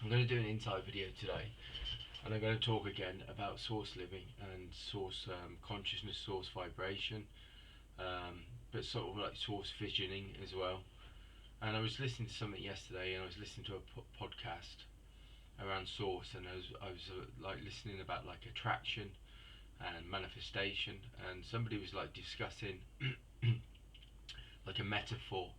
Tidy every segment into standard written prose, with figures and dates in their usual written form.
I'm going to do an insight video today, and I'm going to talk again about source living and source consciousness, source vibration, but sort of like source visioning as well. And I was listening to something yesterday, and I was listening to a podcast around source, and I was like listening about like attraction and manifestation, and somebody was like discussing like a metaphor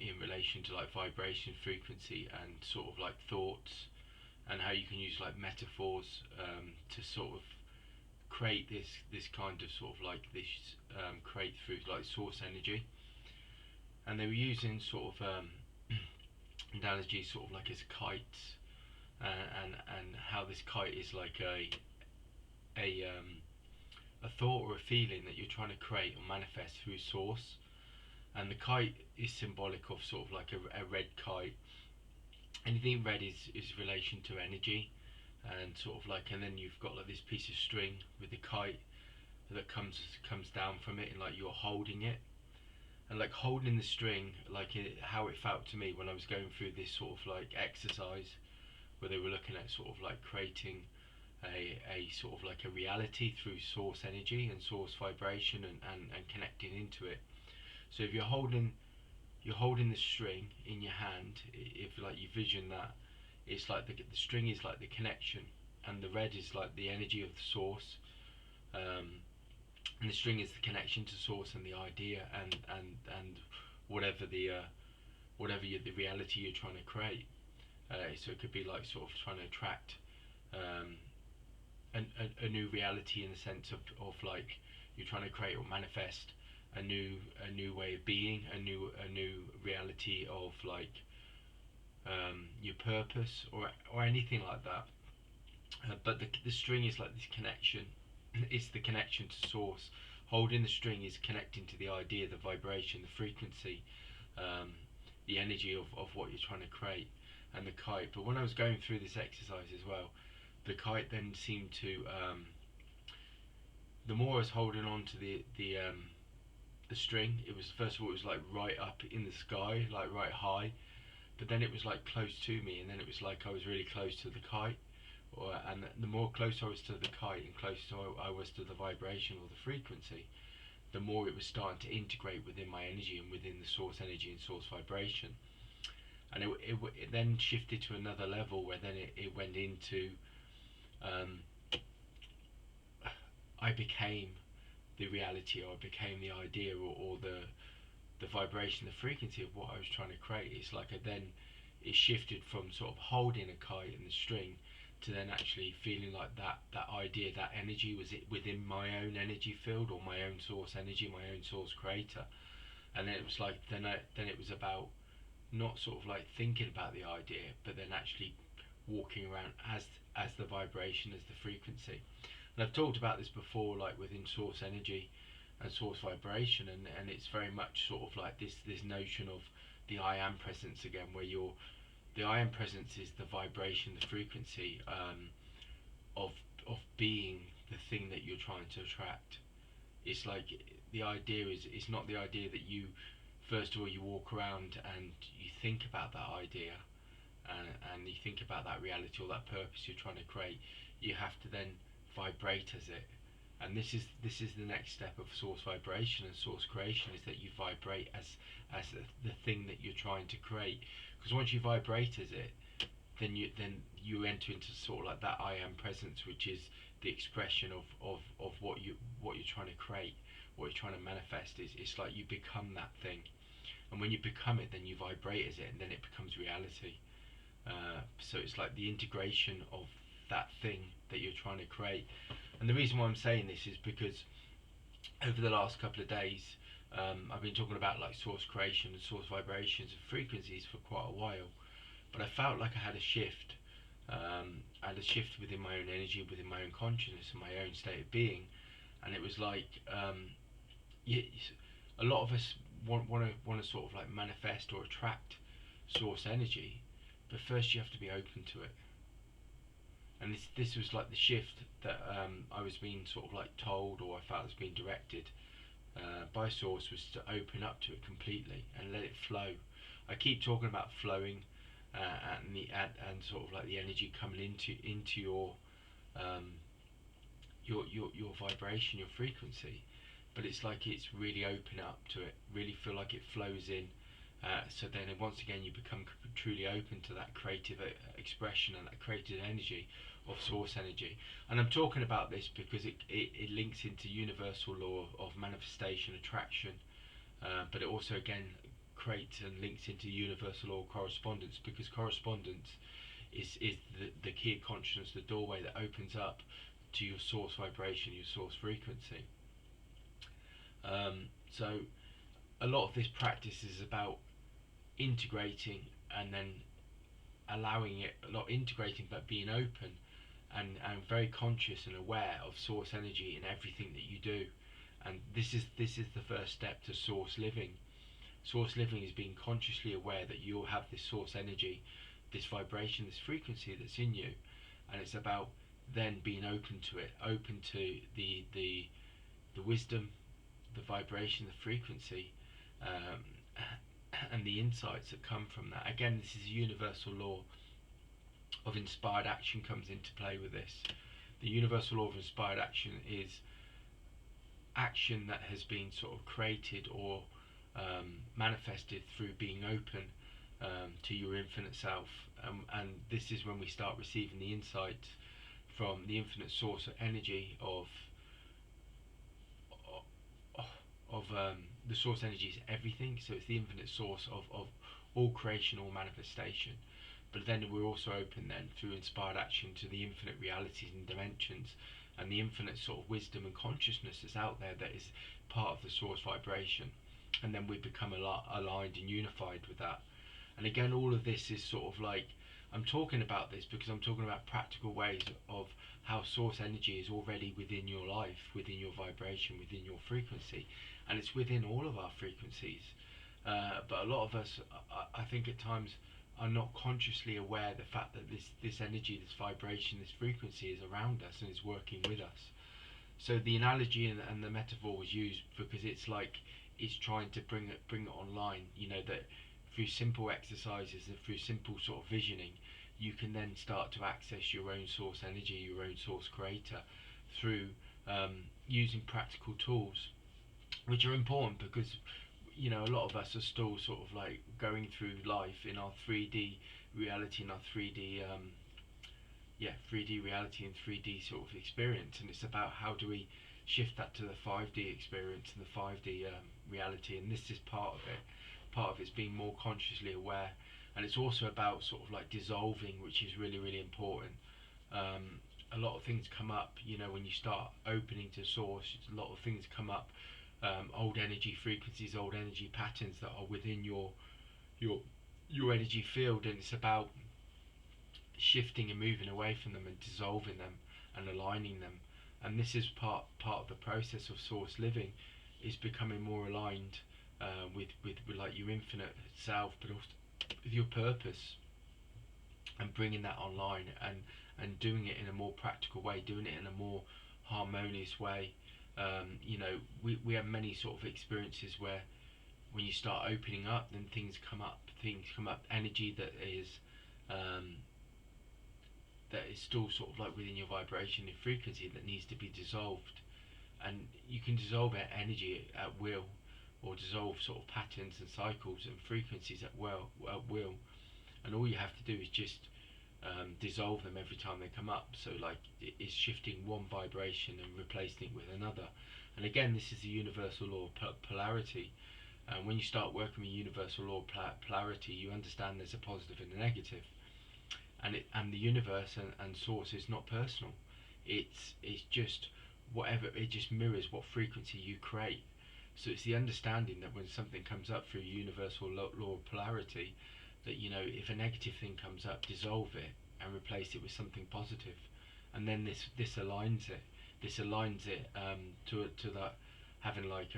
in relation to like vibration, frequency, and sort of like thoughts, and how you can use like metaphors to sort of create this kind of sort of like this create through like source energy. And they were using sort of analogy sort of like as kites, and how this kite is like a thought or a feeling that you're trying to create or manifest through source. And the kite is symbolic of sort of like a red kite. Anything red is relation to energy, and sort of like, and then you've got like this piece of string with the kite that comes down from it, and like you're holding it, and like holding the string, like how it felt to me when I was going through this sort of like exercise where they were looking at sort of like creating a sort of like a reality through source energy and source vibration, and connecting into it. So if you're holding the string in your hand, if like you vision that, it's like the string is like the connection, and the red is like the energy of the source, um, and the string is the connection to source and the idea, and whatever the reality you're trying to create. So it could be like sort of trying to attract um, a new reality in the sense of like you're trying to create or manifest a new way of being, a new reality of like your purpose, or anything like that. But the string is like this connection. It's the connection to source. Holding the string is connecting to the idea, the vibration, the frequency, um, the energy of what you're trying to create, and the kite. But when I was going through this exercise as well, the kite then seemed to, the more I was holding on to the string, it was, first of all, it was like right up in the sky, like right high, but then it was like close to me, and then it was like I was really close to the kite, and the more close I was to the kite and closer I was to the vibration or the frequency, the more it was starting to integrate within my energy and within the source energy and source vibration. And it then shifted to another level where then it went into, um, I became the reality, or I became the idea, or the vibration, the frequency of what I was trying to create. It's like it shifted from sort of holding a kite and the string to then actually feeling like that idea, that energy was it within my own energy field, or my own source energy, my own source creator. And then it was like then it was about not sort of like thinking about the idea, but then actually walking around as the vibration, as the frequency. And I've talked about this before, like within source energy and source vibration, and it's very much sort of like this notion of the I am presence again, where the I am presence is the vibration, the frequency, of of being the thing that you're trying to attract. It's like the idea is, it's not the idea that you, first of all, you walk around and you think about that idea, and you think about that reality or that purpose you're trying to create. You have to then vibrate as it. And this is the next step of source vibration and source creation, is that you vibrate as the thing that you're trying to create. Because once you vibrate as it, then you enter into sort of like that I am presence, which is the expression of what you're trying to create, what you're trying to manifest. It's like you become that thing, and when you become it, then you vibrate as it, and then it becomes reality. So it's like the integration of that thing that you're trying to create. And the reason why I'm saying this is because over the last couple of days, I've been talking about like source creation and source vibrations and frequencies for quite a while, but I felt like I had a shift. I had a shift within my own energy, within my own consciousness, and my own state of being. And it was like, you, a lot of us want to sort of like manifest or attract source energy, but first you have to be open to it. And this was like the shift that I was being sort of like told, or I felt I was being directed by source, was to open up to it completely and let it flow. I keep talking about flowing, and sort of like the energy coming into um, your vibration, your frequency. But it's like it's really open up to it, really feel like it flows in. So then once again you become truly open to that creative expression and that creative energy of source energy. And I'm talking about this because it links into universal law of manifestation, attraction, but it also again creates and links into universal law of correspondence, because correspondence is the key of consciousness, the doorway that opens up to your source vibration, your source frequency. So a lot of this practice is about integrating and then allowing it, not integrating but being open and very conscious and aware of source energy in everything that you do. And this is the first step to source living. Source living is being consciously aware that you'll have this source energy, this vibration, this frequency that's in you, and it's about then being open to it, open to the wisdom, the vibration, the frequency, um, and the insights that come from that. Again, this is a universal law of inspired action comes into play with this. The universal law of inspired action is action that has been sort of created or manifested through being open to your infinite self, and this is when we start receiving the insight from the infinite source of energy of the source energy is everything, so it's the infinite source of all creation, all manifestation. But then we're also open then through inspired action to the infinite realities and dimensions and the infinite sort of wisdom and consciousness that's out there that is part of the source vibration, and then we become aligned and unified with that. And again, all of this is sort of like, I'm talking about this because I'm talking about practical ways of how source energy is already within your life, within your vibration, within your frequency, and it's within all of our frequencies. But a lot of us, I think at times, are not consciously aware of the fact that this energy, this vibration, this frequency is around us and is working with us. So the analogy and the metaphor was used because it's like it's trying to bring it online. You know, that through simple exercises and through simple sort of visioning, you can then start to access your own source energy, your own source creator, through using practical tools, which are important because a lot of us are still sort of like going through life in our 3D reality, in our 3D reality and 3D sort of experience, and it's about how do we shift that to the 5D experience and the 5D reality, and this is part of it. Part of it's being more consciously aware, and it's also about sort of like dissolving, which is really, really important. A lot of things come up, when you start opening to source, a lot of things come up, old energy frequencies, old energy patterns that are within your energy field, and it's about shifting and moving away from them and dissolving them and aligning them. And this is part of the process of source living, is becoming more aligned with like your infinite self, but also with your purpose, and bringing that online and doing it in a more practical way, doing it in a more harmonious way. We have many sort of experiences where when you start opening up, then things come up, energy that is still sort of like within your vibration and frequency that needs to be dissolved. And you can dissolve energy at will, or dissolve sort of patterns and cycles and frequencies at will. And all you have to do is just dissolve them every time they come up. So like it's shifting one vibration and replacing it with another. And again, this is the universal law of polarity. And when you start working with universal law of polarity, you understand there's a positive and a negative. And the universe and source is not personal. It's just whatever, it just mirrors what frequency you create. So it's the understanding that when something comes up through universal law of polarity, that if a negative thing comes up, dissolve it and replace it with something positive, and then this aligns it. This aligns it to that having like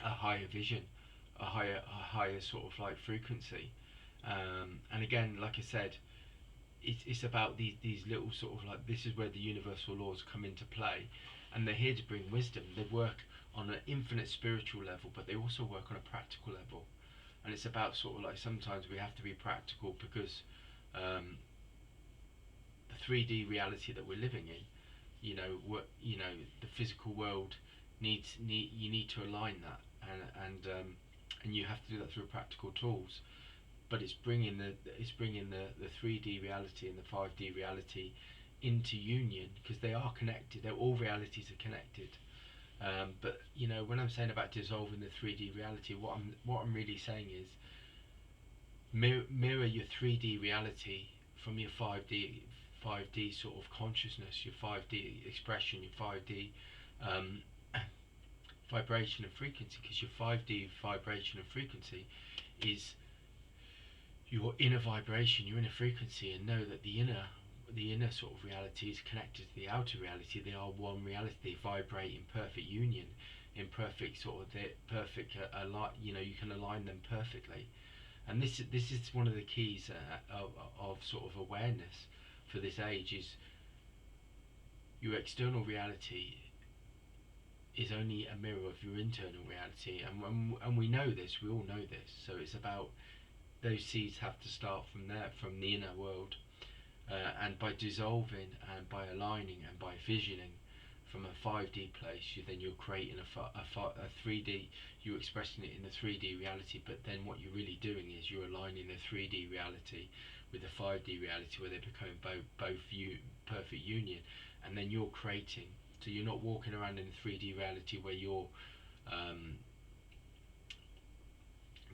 a higher vision, a higher sort of like frequency. And again, like I said, it's about these little sort of like, this is where the universal laws come into play, and they're here to bring wisdom. They work on an infinite spiritual level, but they also work on a practical level. And it's about sort of like sometimes we have to be practical because the 3D reality that we're living in, the physical world you need to align that, and you have to do that through practical tools. But it's bringing the 3D reality and the 5D reality into union, because they are connected. All realities are connected. But when I'm saying about dissolving the 3D reality, what I'm really saying is mirror your 3D reality from your 5D sort of consciousness, your 5D expression, your 5D um, vibration and frequency, because your 5D vibration and frequency is your inner vibration, your inner frequency, and know that the inner sort of reality is connected to the outer reality. They are one reality. They vibrate in perfect union, in perfect sort of perfect you can align them perfectly. And this is one of the keys of sort of awareness for this age, is your external reality is only a mirror of your internal reality, and we know this. We all know this. So it's about those seeds have to start from there, from the inner world, and by dissolving and by aligning and by visioning from a 5D place, you're creating a 3D. You're expressing it in the 3D reality, but then what you're really doing is you're aligning the 3D reality with the 5D reality, where they become both perfect union, and then you're creating. So you're not walking around in the 3D reality where you're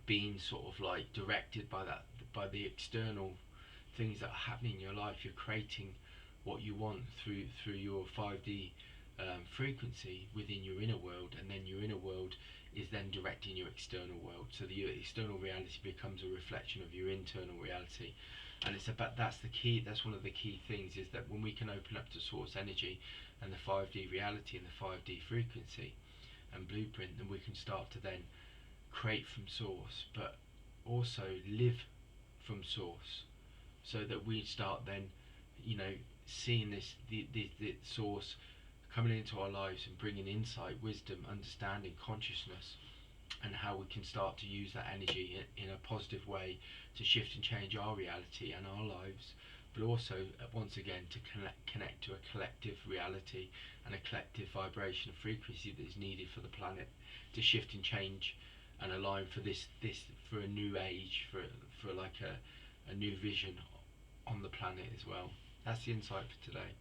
being sort of like directed by the external things that are happening in your life. You're creating what you want through your 5D frequency within your inner world, and then your inner world is then directing your external world. So the external reality becomes a reflection of your internal reality, and that's the key. That's one of the key things, is that when we can open up to source energy and the 5D reality and the 5D frequency and blueprint, then we can start to then create from source, but also live from source, so that we start then, seeing the source coming into our lives and bringing insight, wisdom, understanding, consciousness, and how we can start to use that energy in a positive way to shift and change our reality and our lives, but also once again to connect to a collective reality and a collective vibration of frequency that is needed for the planet to shift and change and align for this for a new age, for like a new vision on the planet as well. That's the insight for today.